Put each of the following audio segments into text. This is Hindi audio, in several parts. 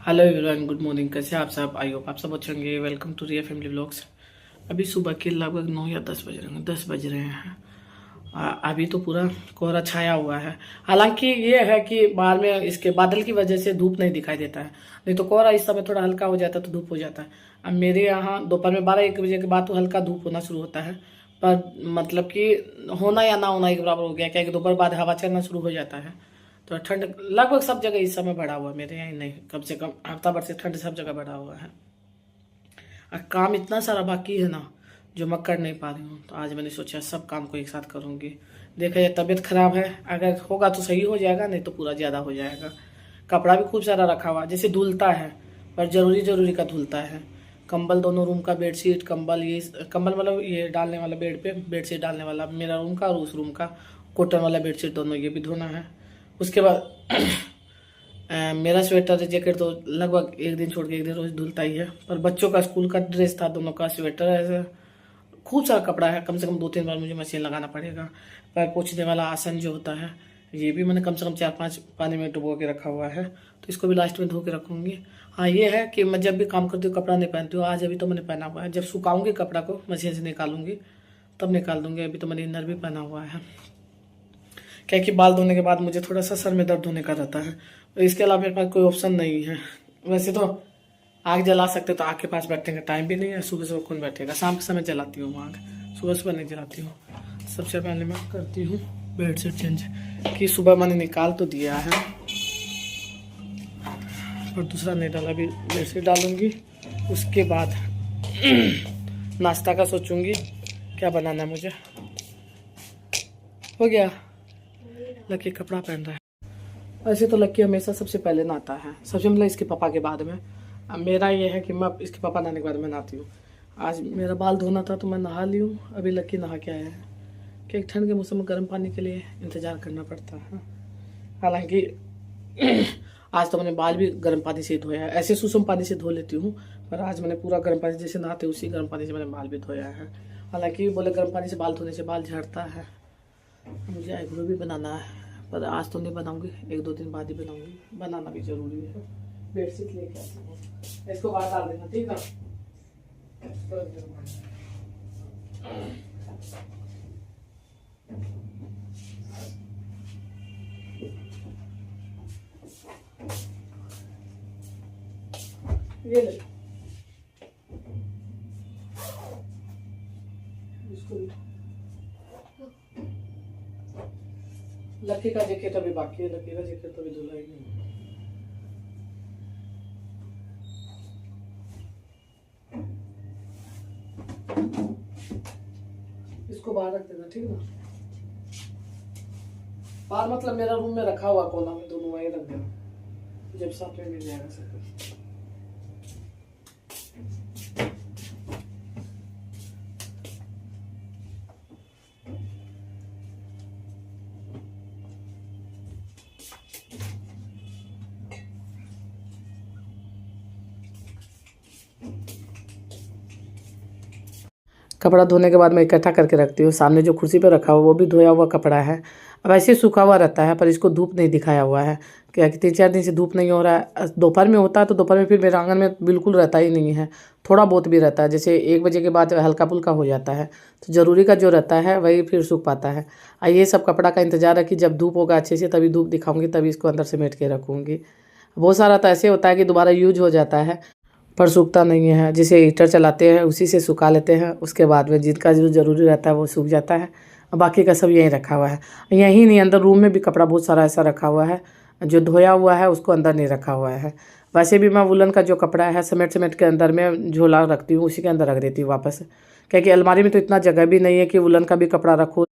Hello everyone, good morning. कैसे हैं आप सब? आई होप आप सब अच्छे होंगे। Welcome to Riya family vlogs. अभी सुबह के लगभग 9 या 10 बज रहे हैं। 10 बज रहे हैं। अभी तो पूरा कोहरा छाया हुआ है। हालांकि ये है कि बाहर में इसके बादल की वजह से धूप नहीं दिखाई देता है, नहीं तो कोहरा इस समय थोड़ा हल्का हो जाता है तो धूप हो जाता है। अब मेरे यहाँ दोपहर में 12-1 बजे के बाद तो हल्का धूप होना शुरू होता है, पर मतलब कि होना या ना होना एक बराबर हो गया, क्या कि दोपहर बाद हवा चलना शुरू हो जाता है तो ठंड लगभग सब जगह इस समय बढ़ा हुआ है। मेरे यहाँ ही नहीं, कम से कम हफ्ता भर से ठंड सब जगह बढ़ा हुआ है। और काम इतना सारा बाकी है ना, जो मैं कर नहीं पा रही हूँ, तो आज मैंने सोचा सब काम को एक साथ करूँगी। देखा जाए तबीयत खराब है, अगर होगा तो सही हो जाएगा, नहीं तो पूरा ज़्यादा हो जाएगा। कपड़ा भी खूब सारा रखा हुआ, जैसे धुलता है पर ज़रूरी ज़रूरी का धुलता है। कंबल, दोनों रूम का बेडशीट, कंबल, ये कंबल मतलब ये डालने वाला बेड पे, बेडशीट डालने वाला मेरा रूम का और उस रूम का कॉटन वाला बेडशीट, दोनों ये भी धोना है। उसके बाद मेरा स्वेटर जैकेट तो लगभग एक दिन छोड़ के एक दिन रोज धुलता ही है, पर बच्चों का स्कूल का ड्रेस था, दोनों का स्वेटर है, खूब सारा कपड़ा है। कम से कम 2-3 बार मुझे मशीन लगाना पड़ेगा। पैर पोंछने वाला आसन जो होता है, ये भी मैंने कम से कम 4-5 पानी में डुबो के रखा हुआ है, तो इसको भी लास्ट में धो के रखूँगी। हाँ, ये है कि मैं जब भी काम करती हूँ कपड़ा नहीं पहनती हूँ। आज अभी तो मैंने पहना हुआ है, जब सुखाऊंगी कपड़ा को मशीन से निकालूंगी तब निकाल दूंगी। अभी तो मैंने इनर भी पहना हुआ है, क्या कि बाल धोने के बाद मुझे थोड़ा सा सर में दर्द होने का रहता है, तो इसके अलावा मेरे पास कोई ऑप्शन नहीं है। वैसे तो आग जला सकते, तो आग के पास बैठने का टाइम भी नहीं है। सुबह सुबह कौन बैठेगा? शाम के समय जलाती हूँ आग, सुबह सुबह नहीं जलाती हूँ। सबसे पहले मैं करती हूँ बेडशीट चेंज, कि सुबह मैंने निकाल तो दिया है और दूसरा नहीं डाला, अभी बेडशीट डालूंगी। उसके बाद नाश्ता का सोचूंगी क्या बनाना है मुझे। हो गया, लकी कपड़ा पहन रहा है। वैसे तो लक्की हमेशा सबसे पहले नहाता है, सबसे मतलब इसके पापा के बाद में। अब मेरा ये है कि मैं इसके पापा नहाने के बाद में नहाती हूँ। आज मेरा बाल धोना था तो मैं नहा ली हूँ, अभी लक्की नहा के आया है। कि ठंड के मौसम में गर्म पानी के लिए इंतज़ार करना पड़ता है। हालांकि आज तो मैंने बाल भी गर्म पानी से धोया है। ऐसे सुसुम पानी से धो लेती हूँ, पर आज मैंने पूरा गर्म पानी, जैसे नहाते उसी गर्म पानी से मैंने बाल भी धोया है। हालांकि बोले गर्म पानी से बाल धोने से बाल झड़ता है। मुझे आईब्रो भी बनाना है, पर आज तो नहीं बनाऊंगी, 1-2 दिन बाद ही बनाऊंगी। बनाना भी जरूरी है। बेडशीट लेके आती हूँ, इसको बाहर डाल देना, ठीक है? ये ले इसको भी। लकी का जैकेट अभी बाकी है, लकी का जैकेट तो अभी धुला ही नहीं। इसको बाहर रख देना, ठीक ना? बाहर मतलब मेरा रूम में रखा हुआ कोना में, दोनों वहीं रख देना, जब साथ में मिल जाएगा सब कुछ। कपड़ा धोने के बाद मैं इकट्ठा करके रखती हूँ। सामने जो कुर्सी पर रखा हुआ वो भी धोया हुआ कपड़ा है। अब ऐसे सूखा हुआ रहता है, पर इसको धूप नहीं दिखाया हुआ है, क्या कि 3-4 दिन से धूप नहीं हो रहा है। दोपहर में होता है तो दोपहर में फिर मेरे आंगन में बिल्कुल रहता ही नहीं है, थोड़ा बहुत भी रहता है। जैसे 1 बजे के बाद हल्का फुल्का हो जाता है, तो ज़रूरी का जो रहता है वही फिर सूख पाता है। ये सब कपड़ा का इंतज़ार है कि जब धूप होगा अच्छे से तभी धूप दिखाऊंगी, तभी इसको अंदर समेट के रखूँगी। बहुत सारा तो ऐसे होता है कि दोबारा यूज हो जाता है पर सूखता नहीं है। जिसे हीटर चलाते हैं उसी से सुखा लेते हैं, उसके बाद में जिनका जो ज़रूरी रहता है वो सूख जाता है, और बाकी का सब यहीं रखा हुआ है। यहीं नहीं, अंदर रूम में भी कपड़ा बहुत सारा ऐसा रखा हुआ है, जो धोया हुआ है उसको अंदर नहीं रखा हुआ है। वैसे भी मैं वुलन का जो कपड़ा है समेट समेट के अंदर में झोला रखती हूँ, उसी के अंदर रख देती हूँ वापस, क्योंकि अलमारी में तो इतना जगह भी नहीं है कि वुलन का भी कपड़ा रखो।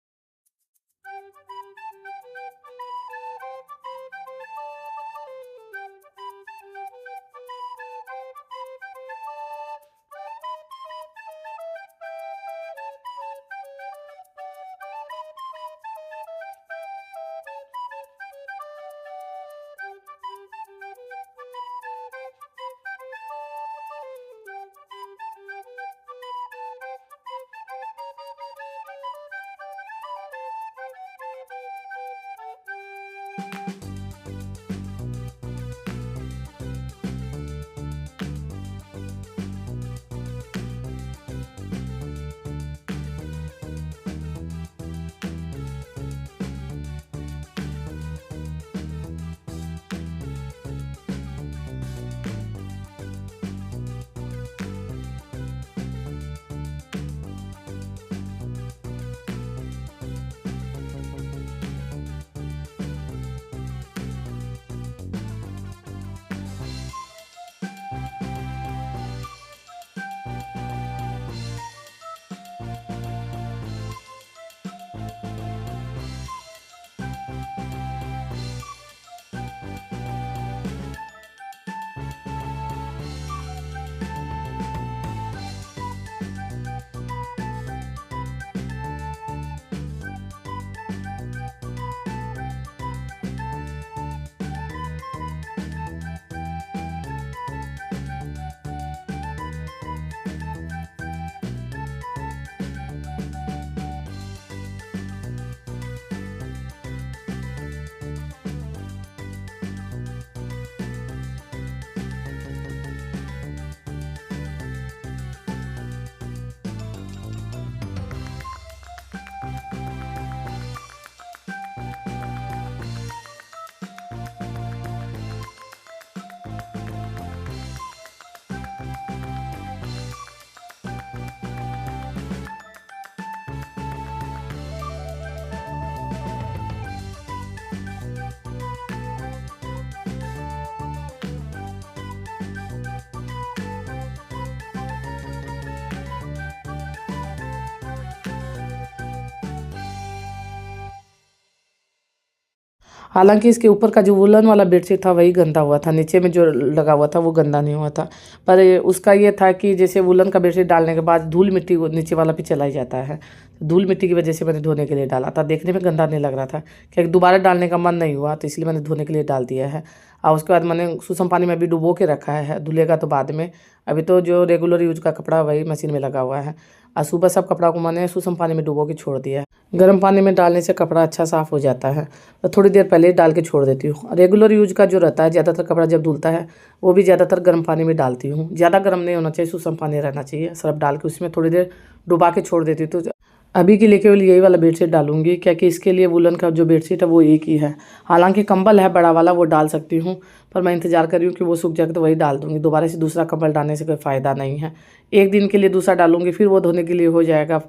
हालांकि इसके ऊपर का जो वुलन वाला बेडशीट था वही गंदा हुआ था, नीचे में जो लगा हुआ था वो गंदा नहीं हुआ था। पर उसका ये था कि जैसे वुलन का बेडशीट डालने के बाद धूल मिट्टी वो नीचे वाला भी चला ही जाता है, धूल मिट्टी की वजह से मैंने धोने के लिए डाला था। देखने में गंदा नहीं लग रहा था, क्या दोबारा डालने का मन नहीं हुआ, तो इसलिए मैंने धोने के लिए डाल दिया है। और उसके बाद मैंने सुसम पानी में भी डुबो के रखा है, धुलेगा तो बाद में। अभी तो जो रेगुलर यूज का कपड़ा वही मशीन में लगा हुआ है, और सुबह सब कपड़ा को मैंने सुसम पानी में डुबो के छोड़ दिया है। गर्म पानी में डालने से कपड़ा अच्छा साफ़ हो जाता है, तो थोड़ी देर पहले ही डाल के छोड़ देती हूँ। रेगुलर यूज का जो रहता है, ज़्यादातर कपड़ा जब धुलता है वो भी ज़्यादातर गर्म पानी में डालती हूँ। ज़्यादा गर्म नहीं होना चाहिए, सुसम पानी रहना चाहिए। सर्फ डाल के उसमें थोड़ी देर डुबा के छोड़ देती हूँ। तो अभी के लिए केवल यही वाला बेडशीट डालूंगी, क्या कि इसके लिए वुलन का जो बेडशीट है वो एक ही है। हालांकि कंबल है बड़ा वाला, वो डाल सकती हूँ, पर मैं इंतज़ार कर रही हूँ कि वो सूख जाए तो वही डाल दूँगी। दोबारा से दूसरा कंबल डालने से कोई फ़ायदा नहीं है। एक दिन के लिए दूसरा डालूंगी, फिर वो धोने के लिए हो जाएगा,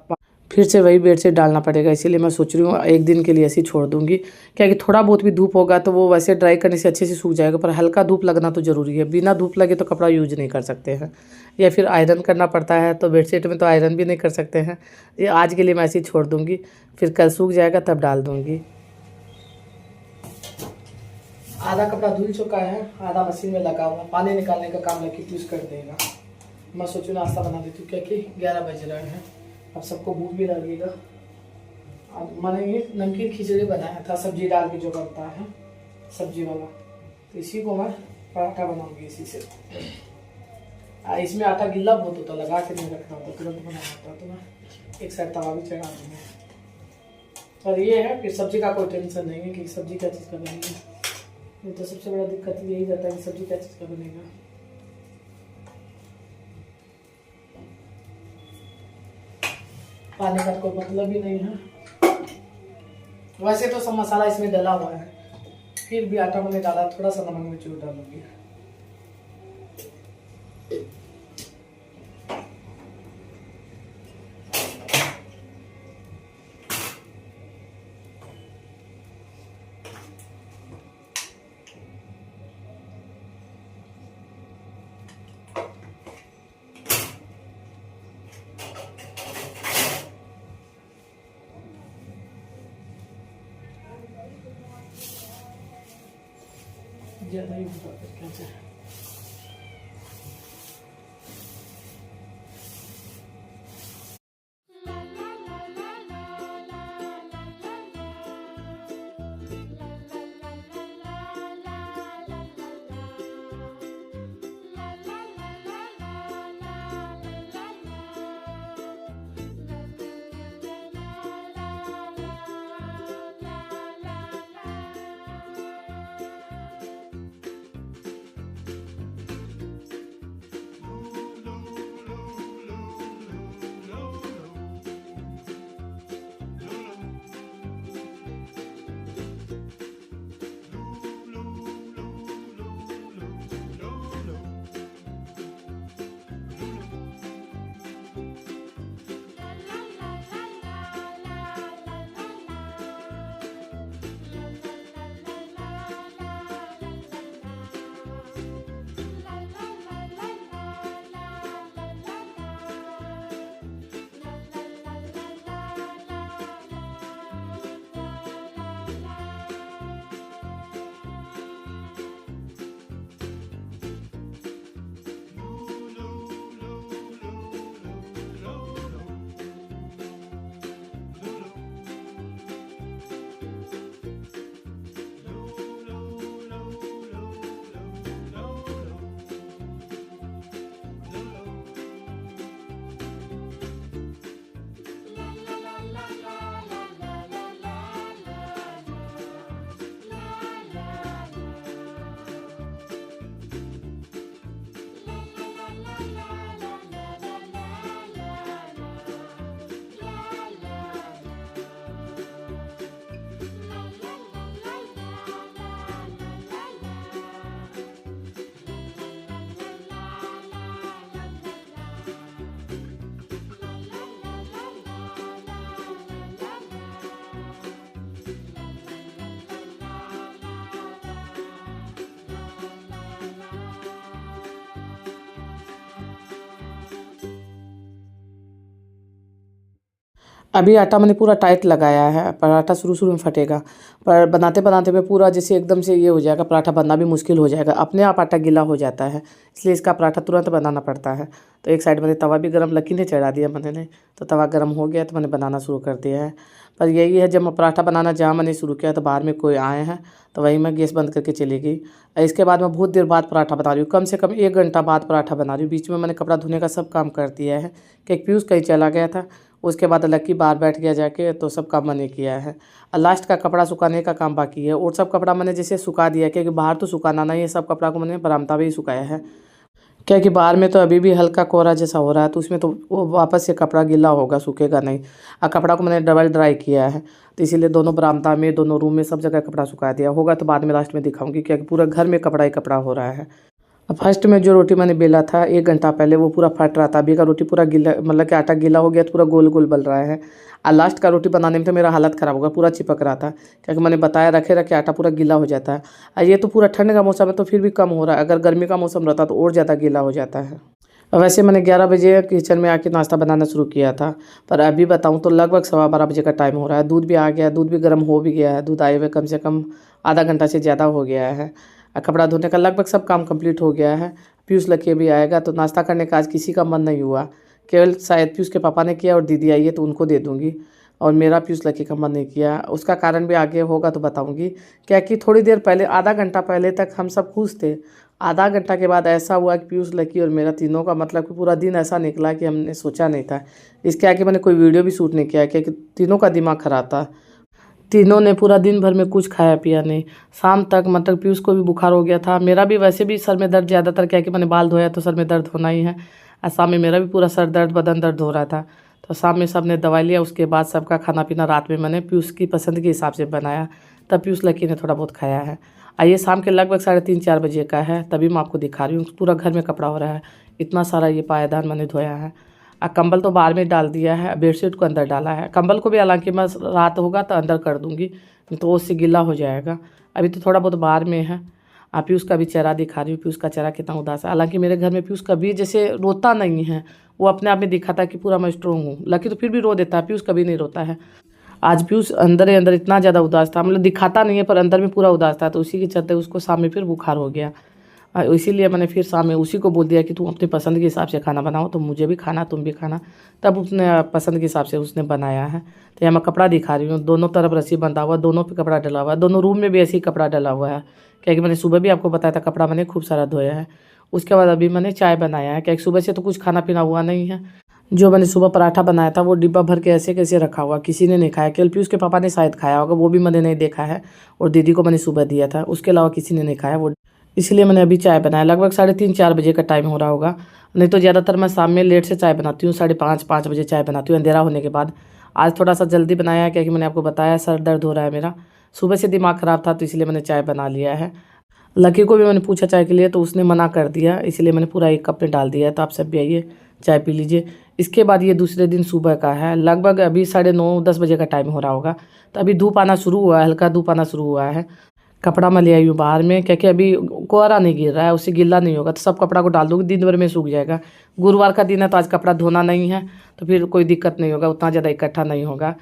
फिर से वही बेडशीट डालना पड़ेगा। इसीलिए मैं सोच रही हूँ एक दिन के लिए ऐसे ही छोड़ दूँगी, क्या कि थोड़ा बहुत भी धूप होगा तो वो वैसे ड्राई करने से अच्छे से सूख जाएगा, पर हल्का धूप लगना तो ज़रूरी है। बिना धूप लगे तो कपड़ा यूज नहीं कर सकते हैं, या फिर आयरन करना पड़ता है, तो बेडशीट में तो आयरन भी नहीं कर सकते हैं। ये आज के लिए मैं ऐसे ही छोड़ दूँगी, फिर कल सूख जाएगा तब डाल दूँगी। आधा कपड़ा धुल चुका है, आधा मशीन में लगा हुआ, पानी निकालने का काम लकी यूज़ कर देगा। मैं सोचूँ नाश्ता बना देती हूँ, क्या कि 11 बज रहे हैं, अब सबको भूख भी लगेगा। अब मैंने ये नमकीन खिचड़ी बनाया था, सब्जी डाल के जो बनता है सब्जी वाला, तो इसी को मैं पराठा बनाऊंगी इसी से। इसमें आटा गिल्ला बहुत होता, लगा के नहीं रखना होता, तुरंत बनाना होता, तो मैं एक साइड तवा भी चढ़ा दूँगी। पर ये है कि सब्जी का कोई टेंशन नहीं है कि सब्जी क्या चीज़ का बनेगी। नहीं तो सबसे बड़ा दिक्कत यही रहता है कि सब्जी क्या चीज़ का बनेगा। पानी का कोई मतलब ही नहीं है। वैसे तो सब मसाला इसमें डला हुआ है, फिर भी आटा मैंने डाला, थोड़ा सा नमक मिर्च डालूंगी। ज़्यादा ही होगा। अभी आटा मैंने पूरा टाइट लगाया है। पराठा शुरू में फटेगा, पर बनाते बनाते में पूरा जैसे एकदम से ये हो जाएगा, पराठा बनना भी मुश्किल हो जाएगा, अपने आप आटा गीला हो जाता है, इसलिए इसका पराठा तुरंत बनाना पड़ता है। तो एक साइड मैंने तवा भी गर्म लकी ने चढ़ा दिया मैंने, तो तवा गर्म हो गया तो मैंने बनाना शुरू कर दिया है। पर यही है, जब मैं पराठा बनाना जहाँ मैंने शुरू किया तो बाहर में कोई आए हैं, तो वहीं मैं गैस बंद करके चली गई। इसके बाद मैं बहुत देर बाद पराठा बना रही हूँ, कम से कम 1 घंटा बाद पराठा बना रही हूँ। बीच में मैंने कपड़ा धोने का सब काम कर दिया है कि पीयूष कहीं चला गया था, उसके बाद लक्की बाहर बैठ गया जाके, तो सब काम मैंने किया है। और लास्ट का कपड़ा सुखाने का काम बाकी है, और सब कपड़ा मैंने जैसे सुखा दिया, क्योंकि बाहर तो सुखाना नहीं है, सब कपड़ा को मैंने बरामदा में ही सुखाया है। क्या कि बाहर में तो अभी भी हल्का कोहरा जैसा हो रहा है, तो उसमें तो वो वापस से कपड़ा गीला होगा, सूखेगा नहीं। और कपड़ा को मैंने डबल ड्राई किया है, तो इसीलिए दोनों बरामदा में, दोनों रूम में, सब जगह कपड़ा सुखा दिया होगा। तो बाद में लास्ट में दिखाऊंगी, क्योंकि पूरा घर में कपड़ा ही कपड़ा हो रहा है। अब फर्स्ट में जो रोटी मैंने बेला था 1 घंटा पहले, वो पूरा फट रहा था। अभी का रोटी पूरा गीला, मतलब कि आटा गीला हो गया तो पूरा गोल गोल बल रहा है। और लास्ट का रोटी बनाने में तो मेरा हालत ख़राब हो गया, पूरा चिपक रहा था, क्योंकि मैंने बताया रखे रखे आटा पूरा गीला हो जाता है। और ये तो पूरा ठंड का मौसम है तो फिर भी कम हो रहा है, अगर गर्मी का मौसम रहता तो और ज़्यादा गीला हो जाता है। वैसे मैंने 11 बजे किचन में आके नाश्ता बनाना शुरू किया था, पर अभी बताऊं तो लगभग 12:15 बजे का टाइम हो रहा है। दूध भी आ गया, दूध भी गर्म हो भी गया है, दूध आए हुए कम से कम आधा घंटा से ज़्यादा हो गया है। कपड़ा धोने का लगभग सब काम कंप्लीट हो गया है। पीयूष लके भी आएगा, तो नाश्ता करने का आज किसी का मन नहीं हुआ, केवल शायद पीयूष के पापा ने किया और दीदी आई है तो उनको दे दूँगी, और मेरा पीयूष लके का मन नहीं किया। उसका कारण भी आगे होगा तो बताऊँगी। क्या कि थोड़ी देर पहले, आधा घंटा पहले तक हम सब खुश थे, आधा घंटा के बाद ऐसा हुआ कि पीयूष लकी और मेरा तीनों का, मतलब कि पूरा दिन ऐसा निकला कि हमने सोचा नहीं था। इसके आगे मैंने कोई वीडियो भी शूट नहीं किया, क्योंकि तीनों का दिमाग ख़राब था। तीनों ने पूरा दिन भर में कुछ खाया पिया नहीं, शाम तक मतलब पीयूष को भी बुखार हो गया था, मेरा भी वैसे भी सर में दर्द ज़्यादातर, क्या कि मैंने बाल धोया तो सर में दर्द होना ही है। और शाम में मेरा भी पूरा सर दर्द, बदन दर्द हो रहा था, तो शाम में सब ने दवाई लिया। उसके बाद सबका खाना पीना रात में मैंने पीयूष की पसंद के हिसाब से बनाया, तब पीयूष लकी ने थोड़ा बहुत खाया है। आइए, शाम के लगभग 3:30-4 बजे का है, तभी मैं आपको दिखा रही हूँ। पूरा घर में कपड़ा हो रहा है, इतना सारा ये पायदान मैंने धोया है। कंबल तो बाहर में डाल दिया है, बेडशीट को अंदर डाला है। कंबल को भी हालांकि मैं रात होगा तो अंदर कर दूंगी, नहीं तो उससे गीला हो जाएगा। अभी तो थोड़ा बहुत बाहर में है। पीयूष का भी चेहरा दिखा रही हूँ, पीयूष का चेहरा कितना उदास है। हालांकि मेरे घर में पीयूष कभी जैसे रोता नहीं है, वो अपने आप में दिखाता है कि पूरा मैं स्ट्रॉन्ग हूँ। लकी तो फिर भी रो देता है, पीयूष कभी नहीं रोता है। आज पीयूष अंदर ही अंदर इतना ज़्यादा उदास था, मतलब दिखाता नहीं है पर अंदर में पूरा उदास था, तो उसी के चलते उसको शाम में फिर बुखार हो गया। इसीलिए मैंने फिर शाम में उसी को बोल दिया कि तुम अपनी पसंद के हिसाब से खाना बनाओ, तो मुझे भी खाना, तुम भी खाना। तब उसने पसंद के हिसाब से उसने बनाया है। तो यहाँ मैं कपड़ा दिखा रही हूँ, दोनों तरफ रस्सी बंधा हुआ, दोनों पे कपड़ा डला हुआ है, दोनों रूम में भी ऐसे ही कपड़ा डला हुआ है। क्योंकि मैंने सुबह भी आपको बताया था कपड़ा मैंने खूब सारा धोया है। उसके बाद अभी मैंने चाय बनाया है, क्योंकि सुबह से तो कुछ खाना पीना हुआ नहीं है। जो मैंने सुबह पराठा बनाया था वो डिब्बा भर के ऐसे कैसे रखा हुआ, किसी ने नहीं खाया। केवल पीयूष के पापा ने शायद खाया होगा, वो भी मैंने नहीं देखा है, और दीदी को मैंने सुबह दिया था, उसके अलावा किसी ने नहीं खाया वो, इसलिए मैंने अभी चाय बनाया। लगभग 3:30-4 बजे का टाइम हो रहा होगा, नहीं तो ज़्यादातर मैं शाम में लेट से चाय बनाती हूँ, 5:30-5 बजे चाय बनाती हूँ अंधेरा होने के बाद। आज थोड़ा सा जल्दी बनाया है, क्योंकि मैंने आपको बताया सर दर्द हो रहा है मेरा, सुबह से दिमाग ख़राब था, तो इसलिए मैंने चाय बना लिया है। लकी को भी मैंने पूछा चाय के लिए, तो उसने मना कर दिया, इसलिए मैंने पूरा 1 कप में डाल दिया है। तो आप सब भी आइए चाय पी लीजिए। इसके बाद ये दूसरे दिन सुबह का है, लगभग अभी 9:30-10 बजे का टाइम हो रहा होगा। तो अभी धूप आना शुरू हुआ है, हल्का धूप आना शुरू हुआ है। कपड़ा मैं ले आई हूँ बाहर में, क्योंकि अभी कोहरा नहीं गिर रहा है, उससे गीला नहीं होगा, तो सब कपड़ा को डाल दूँगी, दिन भर में सूख जाएगा। गुरुवार का दिन है तो आज कपड़ा धोना नहीं है, तो फिर कोई दिक्कत नहीं होगा, उतना ज़्यादा इकट्ठा नहीं होगा।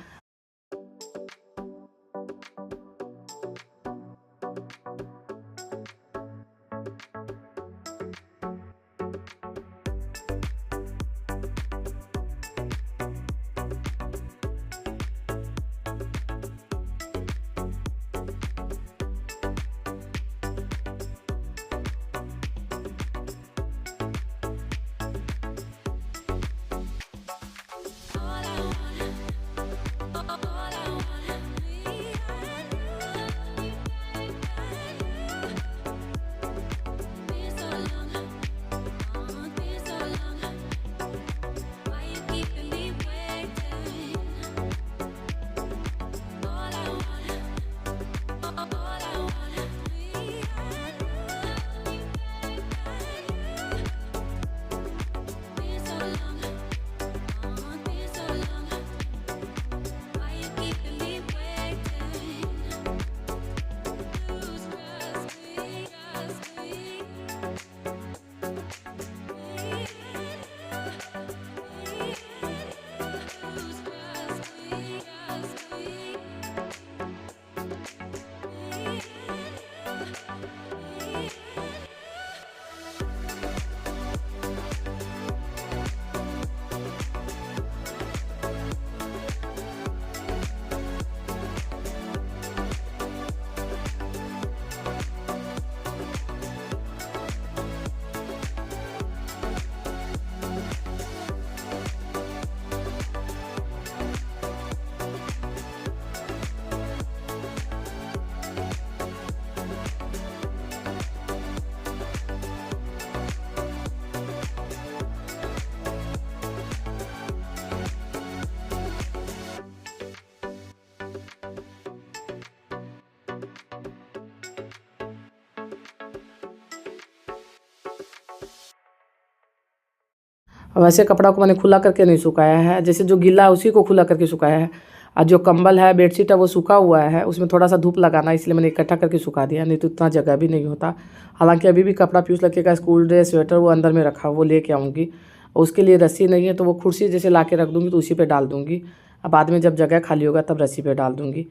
वैसे कपड़ा को मैंने खुला करके नहीं सुखाया है, जैसे जो गीला है उसी को खुला करके सुखाया है। और जो कंबल है, बेडशीट है, वो सूखा हुआ है, उसमें थोड़ा सा धूप लगाना, इसलिए मैंने इकट्ठा करके सुखा दिया, नहीं तो इतना जगह भी नहीं होता। हालांकि अभी भी कपड़ा फ्यूज लगेगा, स्कूल ड्रेस, स्वेटर वो अंदर में रखा, वो लेके आऊँगी। उसके लिए रस्सी नहीं है, तो वो कुर्सी जैसे ला के रख दूँगी, तो उसी पर डाल दूँगी। अब बाद में जब जगह खाली होगा तब रस्सी पे डाल दूँगी।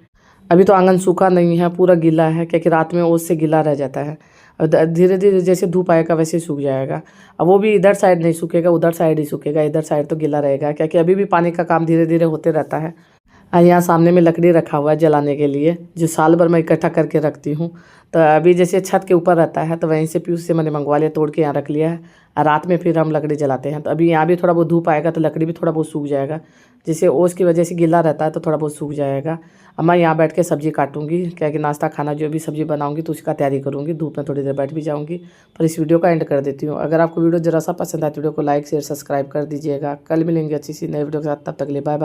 अभी तो आंगन सूखा नहीं है, पूरा गीला है, क्योंकि रात में ओस से गीला रह जाता है। और धीरे धीरे जैसे धूप आएगा वैसे सूख जाएगा। अब वो भी इधर साइड नहीं सूखेगा, उधर साइड ही सूखेगा, इधर साइड तो गीला रहेगा, क्योंकि अभी भी पानी का काम धीरे धीरे होते रहता है। यहाँ सामने में लकड़ी रखा हुआ है जलाने के लिए, जो साल भर मैं इकट्ठा करके रखती हूँ। तो अभी जैसे छत के ऊपर रहता है, तो वहीं से पीयूष से मैंने मंगवा लिया, तोड़ के यहाँ रख लिया है। और रात में फिर हम लकड़ी जलाते हैं। तो अभी यहाँ भी थोड़ा बहुत धूप आएगा तो लकड़ी भी थोड़ा बहुत सूख जाएगा, जैसे ओस की वजह से गीला रहता है तो थोड़ा बहुत सूख जाएगा। अब मैं यहाँ बैठ के सब्ज़ी काटूंगी, क्या कि नाश्ता खाना जो भी सब्ज़ी बनाऊंगी तो उसका तैयारी करूँगी। धूप में थोड़ी देर बैठ भी जाऊँगी। पर इस वीडियो का एंड कर देती हूँ। अगर आपको वीडियो जरा सा पसंद आए तो वीडियो को लाइक शेयर सब्सक्राइब कर दीजिएगा। कल मिलेंगे अच्छी सी नई वीडियो के साथ, तब तक के लिए बाय बाय।